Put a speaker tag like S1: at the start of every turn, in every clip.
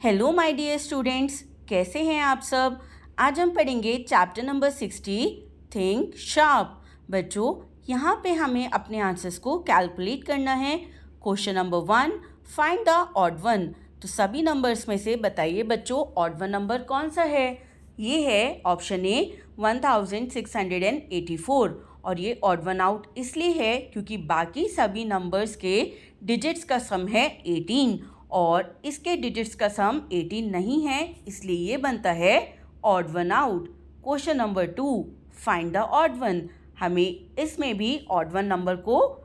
S1: Hello my dear students, कैसे हैं आप सब। आज हम पढ़ेंगे चैप्टर नंबर 60 थिंक शार्प। बच्चों, यहाँ पे हमें अपने आंसर्स को कैलकुलेट करना है। Question number 1, find the odd one. तो सभी नंबर्स में से बताइए बच्चों, ऑड वन नंबर कौन सा है। ये है ऑप्शन ए 1684, और ये ऑड वन आउट इसलिए है क्योंकि बाकी सभी नंबर्स के डिजिट्स का सम है 18 और इसके डिजिट्स का सम 18 नहीं है, इसलिए ये बनता है odd one out. Question number 2, find the odd one. हमें इसमें भी ऑड वन नंबर को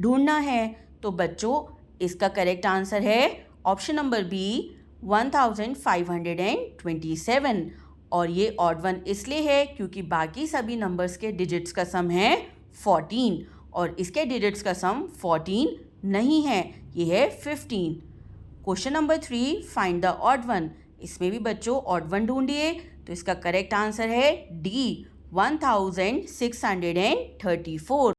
S1: ढूंढना है। तो बच्चों, इसका करेक्ट आंसर है ऑप्शन नंबर बी 1527, और ये ऑड वन इसलिए है क्योंकि बाकी सभी नंबर्स के डिजिट्स का सम है 14 और इसके डिजिट्स का सम 14 नहीं है, ये है 15। Question number 3, find the odd one. इसमें भी बच्चों ऑड वन ढूंढिए। तो इसका करेक्ट आंसर है डी 1634,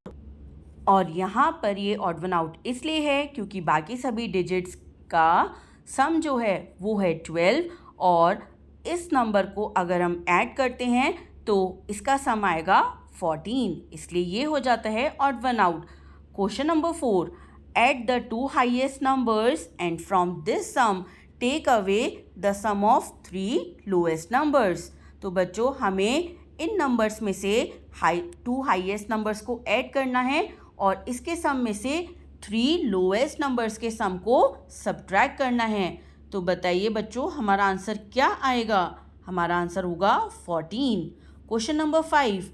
S1: और यहाँ पर ये ऑड वन आउट इसलिए है क्योंकि बाकी सभी डिजिट्स का सम जो है वो है 12 और इस नंबर को अगर हम ऐड करते हैं तो इसका सम आएगा 14, इसलिए ये हो जाता है odd one out. Question number 4, add the two highest numbers and from this sum take away the sum of three lowest numbers। तो बच्चों, हमें इन नंबर्स में से टू हाईएस्ट नंबर्स को ऐड करना है और इसके सम में से 3 लोएस्ट नंबर्स के सम को सब्ट्रैक्ट करना है। तो बताइए बच्चों, हमारा आंसर क्या आएगा। हमारा आंसर होगा 14। क्वेश्चन नंबर 5,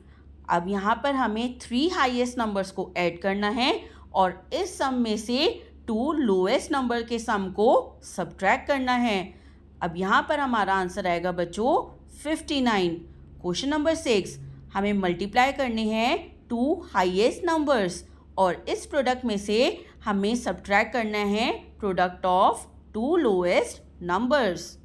S1: अब यहाँ पर हमें 3 हाईएस्ट नंबर्स को ऐड करना है और इस सम में से 2 लोएस्ट नंबर के सम को सब्ट्रैक्ट करना है। अब यहाँ पर हमारा आंसर आएगा बच्चों 59। क्वेश्चन नंबर 6, हमें मल्टीप्लाई करने हैं 2 हाईएस्ट नंबर्स और इस प्रोडक्ट में से हमें सब्ट्रैक्ट करना है प्रोडक्ट ऑफ 2 लोएस्ट नंबर्स।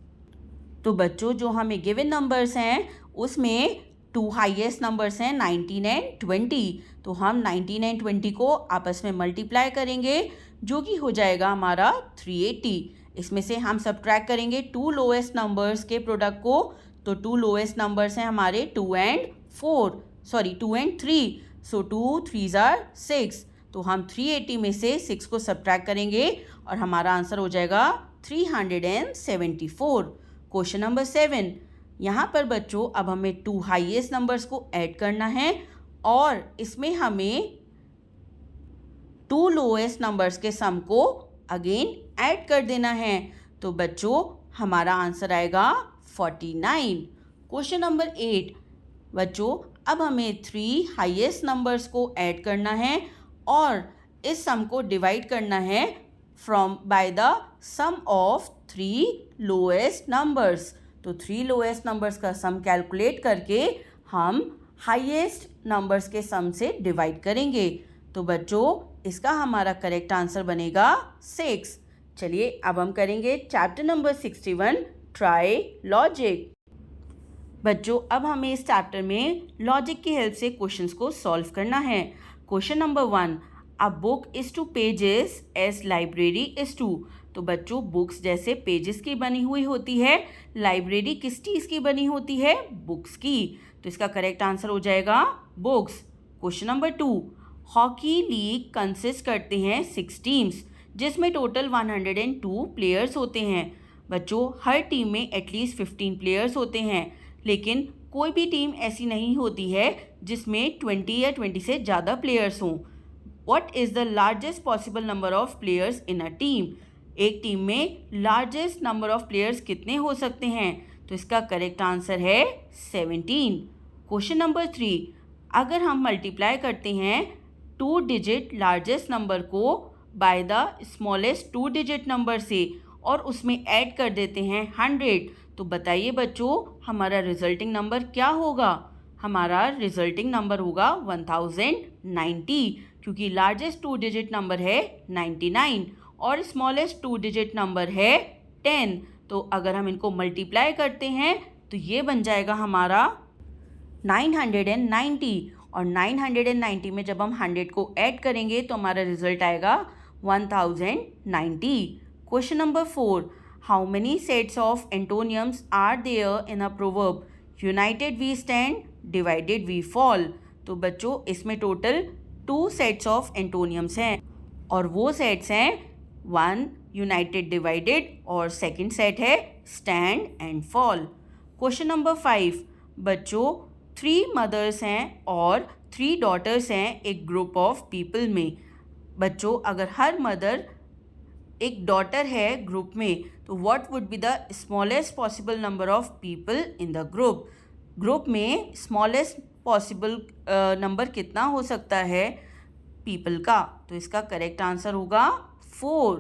S1: तो बच्चों, जो हमें गिवन नंबर्स हैं उसमें 2 हाईएस्ट नंबर्स हैं 19 एंड 20। तो हम 19 एंड 20 को आपस में मल्टीप्लाई करेंगे जो कि हो जाएगा हमारा 380। इसमें से हम सब्ट्रैक्ट करेंगे 2 लोएस्ट नंबर्स के प्रोडक्ट को। तो 2 लोएस्ट नंबर्स हैं हमारे 2 एंड 3। So 2 3s are 6। तो हम 380 में से 6 को सब्ट्रैक्ट करेंगे और हमारा आंसर हो जाएगा 374। क्वेश्चन नंबर 7, यहाँ पर बच्चों अब हमें 2 हाईएस्ट नंबर्स को ऐड करना है और इसमें हमें 2 लोएस्ट नंबर्स के सम को अगेन ऐड कर देना है। तो बच्चों, हमारा आंसर आएगा 49। क्वेश्चन नंबर 8, बच्चों अब हमें 3 हाईएस्ट नंबर्स को ऐड करना है और इस सम को डिवाइड करना है by the sum of 3 lowest numbers. तो 3 लोएस्ट नंबर्स का सम कैलकुलेट करके हम हाईएस्ट नंबर्स के सम से डिवाइड करेंगे। तो बच्चों, इसका हमारा करेक्ट आंसर बनेगा 6। चलिए अब हम करेंगे चैप्टर नंबर 61, ट्राई लॉजिक। बच्चों, अब हमें इस चैप्टर में लॉजिक की हेल्प से क्वेश्चंस को सॉल्व करना है। Question number 1, a book is to pages as library is to. तो बच्चों, बुक्स जैसे पेजेस की बनी हुई होती है, लाइब्रेरी किस चीज़ की बनी होती है, बुक्स की। तो इसका करेक्ट आंसर हो जाएगा books. Question number 2, hockey league consist करते हैं 6 टीम्स जिसमें टोटल 102 प्लेयर्स होते हैं। बच्चों, हर टीम में एटलीस्ट 15 प्लेयर्स होते हैं, लेकिन कोई भी टीम ऐसी नहीं होती है जिसमें 20 या 20 से ज़्यादा प्लेयर्स हों। What is the largest possible number of players in a team. एक टीम में लार्जेस्ट नंबर ऑफ प्लेयर्स कितने हो सकते हैं। तो इसका करेक्ट आंसर है 17। क्वेश्चन नंबर 3, अगर हम मल्टीप्लाई करते हैं 2 डिजिट लार्जेस्ट नंबर को by the smallest 2 digit number से और उसमें ऐड कर देते हैं 100, तो बताइए बच्चों, हमारा रिजल्टिंग नंबर क्या होगा। हमारा रिजल्टिंग नंबर होगा 1090, क्योंकि लार्जेस्ट 2 डिजिट नंबर है 99 और स्मॉलेस्ट 2 डिजिट नंबर है 10। तो अगर हम इनको मल्टीप्लाई करते हैं तो ये बन जाएगा हमारा 990, और 990 में जब हम 100 को ऐड करेंगे तो हमारा रिजल्ट आएगा 1090। Question number 4, how many sets of antonyms are there in a proverb? United we stand, divided we fall. तो बच्चों इसमें टोटल 2 सेट्स ऑफ एंटोनियम्स हैं और वो सेट्स हैं 1 यूनाइटेड डिवाइडेड और सेकंड सेट है stand and fall. Question number 5 बच्चों 3 मदर्स हैं और 3 डॉटर्स हैं एक ग्रुप ऑफ पीपल में। बच्चों अगर हर मदर एक डॉटर है ग्रुप में तो what would be the smallest possible number of people in the group? Group में स्मॉलेस्ट पॉसिबल नंबर कितना हो सकता है पीपल का? तो इसका करेक्ट आंसर होगा 4।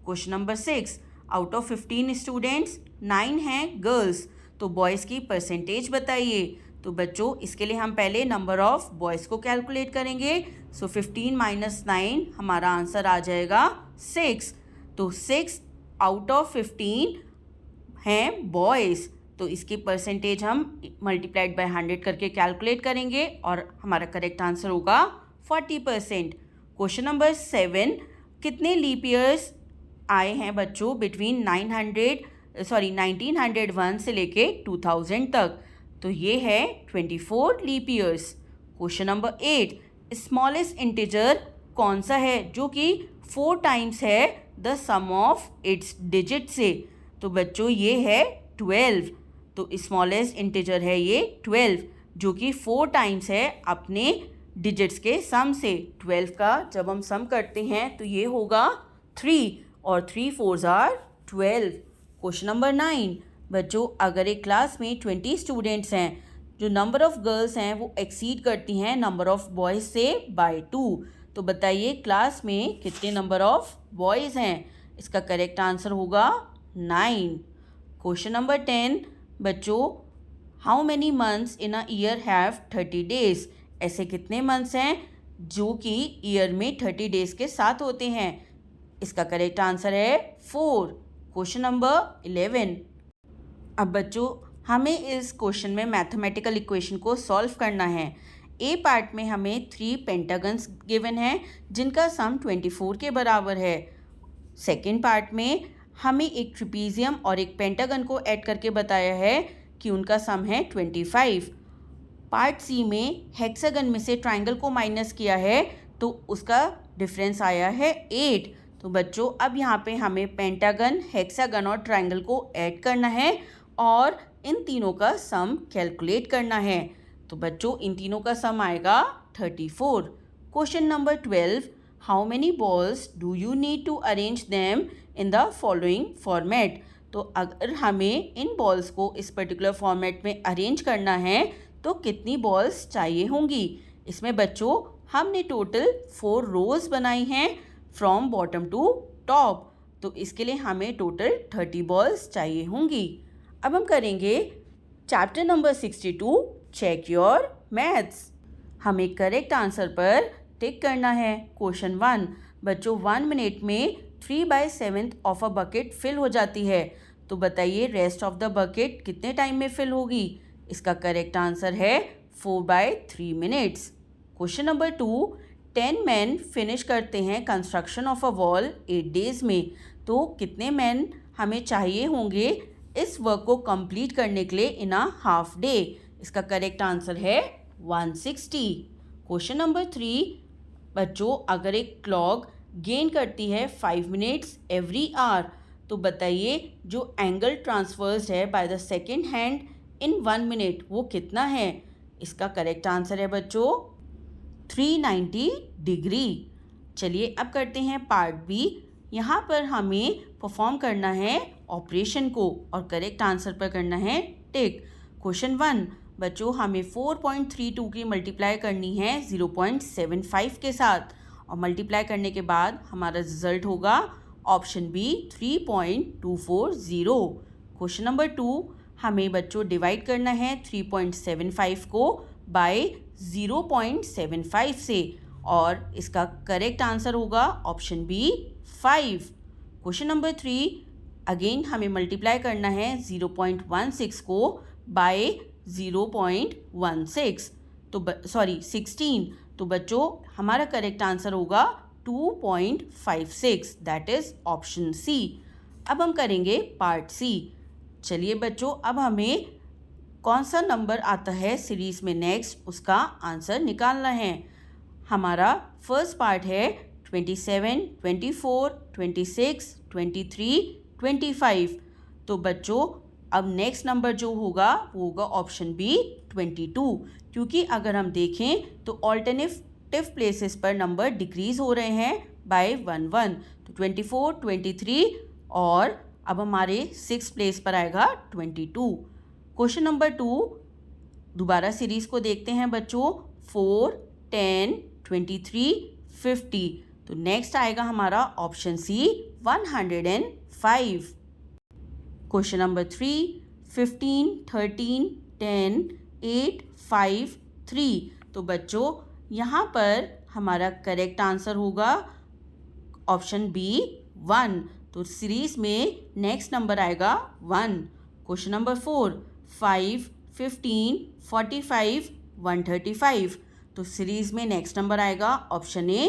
S1: Question number 6 out of 15 students 9 हैं गर्ल्स, तो बॉयज़ की परसेंटेज बताइए। तो बच्चों इसके लिए हम पहले नंबर ऑफ बॉयज़ को कैलकुलेट करेंगे। सो 15 - 9 हमारा आंसर आ जाएगा 6। तो 6 आउट ऑफ 15 हैं बॉयज़, तो इसकी परसेंटेज हम मल्टीप्लाइड बाय 100 करके कैलकुलेट करेंगे और हमारा करेक्ट आंसर होगा 40%। क्वेश्चन नंबर 7 कितने लीप ईयर्स आए हैं बच्चों बिटवीन 1901 से लेके 2000 तक? तो ये है 24 leap years. Question number 8 smallest integer कौन सा है जो कि 4 टाइम्स है the sum of its digit से? तो बच्चों ये है 12। तो स्मॉलेस्ट इंटीजर है ये 12 जो कि 4 टाइम्स है अपने डिजिट्स के सम से। 12 का जब हम सम करते हैं तो ये होगा 3 और 3 4s आर 12। क्वेश्चन नंबर 9 बच्चों अगर एक क्लास में 20 स्टूडेंट्स हैं, जो नंबर ऑफ गर्ल्स हैं वो एक्सीड करती हैं नंबर ऑफ बॉयज़ से बाय 2, तो बताइए क्लास में कितने नंबर ऑफ बॉयज़ हैं? इसका करेक्ट आंसर होगा 9। क्वेश्चन नंबर 10 बच्चों how many months in a year have 30 days? ऐसे कितने मंथ्स हैं जो कि ईयर में 30 डेज के साथ होते हैं? इसका करेक्ट आंसर है 4। क्वेश्चन नंबर 11 अब बच्चों हमें इस क्वेश्चन में मैथमेटिकल इक्वेशन को सॉल्व करना है। ए पार्ट में हमें 3 पेंटागन्स गिवन हैं जिनका सम 24 के बराबर है। सेकेंड पार्ट में हमें एक ट्रिपीजियम और एक पेंटागन को ऐड करके बताया है कि उनका सम है 25। पार्ट सी में हेक्सागन में से ट्रायंगल को माइनस किया है तो उसका डिफरेंस आया है 8। तो बच्चों अब यहाँ पे हमें पेंटागन, हेक्सागन और ट्रायंगल को ऐड करना है और इन तीनों का सम कैलकुलेट करना है। तो बच्चों इन तीनों का सम आएगा 34। Question number 12 how many balls do you need to arrange them in the following format? तो अगर हमें इन बॉल्स को इस पर्टिकुलर फॉर्मेट में अरेंज करना है तो कितनी बॉल्स चाहिए होंगी? इसमें बच्चों हमने टोटल 4 रोज बनाई हैं फ्रॉम बॉटम टू टॉप, तो इसके लिए हमें टोटल 30 बॉल्स चाहिए होंगी। अब हम करेंगे chapter number 62 check your maths. हमें करेक्ट आंसर पर टिक करना है। क्वेश्चन 1 बच्चों 1 मिनट में 3/7 ऑफ अ बकेट फिल हो जाती है, तो बताइए रेस्ट ऑफ द बकेट कितने टाइम में फिल होगी? इसका करेक्ट आंसर है 4/3 minutes. Question number 2 10 man finish करते हैं construction of a wall 8 days में, तो कितने मैन हमें चाहिए होंगे इस वर्क को कंप्लीट करने के लिए इन अ हाफ डे? इसका करेक्ट आंसर है 160। क्वेश्चन नंबर 3 बच्चों अगर एक क्लॉक गेन करती है 5 मिनट्स एवरी आवर, तो बताइए जो एंगल ट्रांसफर्स है by the second hand in 1 minute वो कितना है? इसका करेक्ट आंसर है बच्चों 390 डिग्री। चलिए अब करते हैं पार्ट बी। यहाँ पर हमें परफॉर्म करना है ऑपरेशन को और करेक्ट आंसर पर करना है टिक। क्वेश्चन 1 बच्चों हमें 4.32 की मल्टीप्लाई करनी है 0.75 के साथ और मल्टीप्लाई करने के बाद हमारा रिजल्ट होगा ऑप्शन बी 3.240। क्वेश्चन नंबर 2 हमें बच्चों डिवाइड करना है 3.75 को बाय 0.75 से और इसका करेक्ट आंसर होगा option B 5। Question number 3 again हमें मल्टीप्लाई करना है 0.16 को बाय 0.16 तो 16, तो बच्चों हमारा करेक्ट आंसर होगा 2.56 दैट इज ऑप्शन सी। अब हम करेंगे पार्ट सी। चलिए बच्चों, अब हमें कौन सा नंबर आता है सीरीज में नेक्स्ट, उसका आंसर निकालना है। हमारा फर्स्ट पार्ट है 27, 24, 26, 23, 25। तो बच्चों अब नेक्स्ट नंबर जो होगा वो होगा ऑप्शन बी 22, क्योंकि अगर हम देखें तो ऑल्टरनेटिव प्लेसेस पर नंबर डिक्रीज हो रहे हैं बाय 1 तो 24, 23 और अब हमारे 6 प्लेस पर आएगा 22। क्वेश्चन नंबर 2 दोबारा सीरीज को देखते हैं बच्चों। 4, 10, 23, 50। तो नेक्स्ट आएगा हमारा ऑप्शन सी 105। Question number 3 15, 13, 10, 8, 5, 3। तो बच्चों यहाँ पर हमारा करेक्ट आंसर होगा ऑप्शन बी 1। तो सीरीज में नेक्स्ट नंबर आएगा 1। Question number 4 5, 15, 45, 135। तो सीरीज में नेक्स्ट नंबर आएगा option A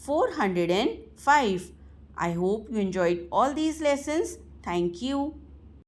S1: 405। I hope you enjoyed all these lessons. Thank you.